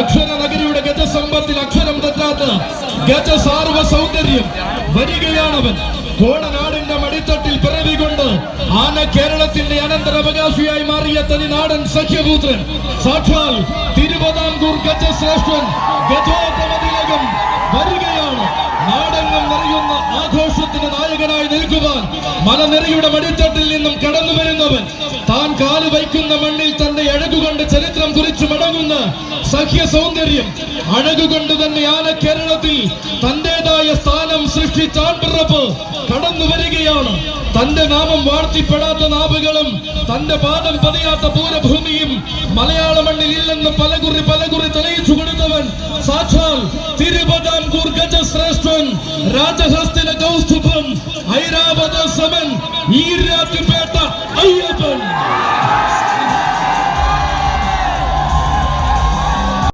അക്ഷര നഗരിയുടെ ഗജസമ്പത്തിൽ അക്ഷരം തെറ്റാത്ത ഗജസാർവ സൗന്ദര്യം വരികയാണവൻ. കോളനാടിന്റെ മടിത്തട്ടിൽ പിറവികൊണ്ട് ആന കേരളത്തിന്റെ അനന്തരാവകാശിയായി മാറിയ തനിനാടൻ സഖ്യപുത്രൻ സാക്ഷാൽ തിരുവിതാംകൂർ ഗജശ്രേഷ്ഠൻ ഗജോത്തമതിലകം വരികയാണ്. നാടെങ്ങും നിറയുന്ന ആഘോഷത്തിന് നായകനായി നിൽക്കുവാൻ മലനിരയുടെ മടിത്തട്ടിൽ നിന്നും കടന്നു വരുന്നവൻ. താൻ കാല് വയ്ക്കുന്ന മണ്ണിൽ തന്റെ അഴകുകൊണ്ട് ചരിത്രം കുറിച്ച് മടങ്ങുന്ന സഖ്യ സൗന്ദര്യം. അഴകുകൊണ്ട് തന്നെ ആന കേരളത്തിൽ തന്റേതായ സ്ഥാനം സൃഷ്ടിച്ചാൺപിറപ്പ് കടന്നു വരികയാണ്. തന്റെ നാമം വാഴ്ത്തിപ്പെടാത്ത നാവുകളും തന്റെ പാദം പതിയാത്ത പൂരഭൂമിയും മലയാള മണ്ണിൽ ഇല്ലെന്ന് പലകുറി തെളിയിച്ചു കൊടുത്തവൻ സാക്ഷാൽ തിരുവിതാംകൂർ ഗജശ്രേഷ്ഠൻ രാജഹസ്തിന കൗസ്തുഭം ഐരാവത സമൻ ഈരാറ്റി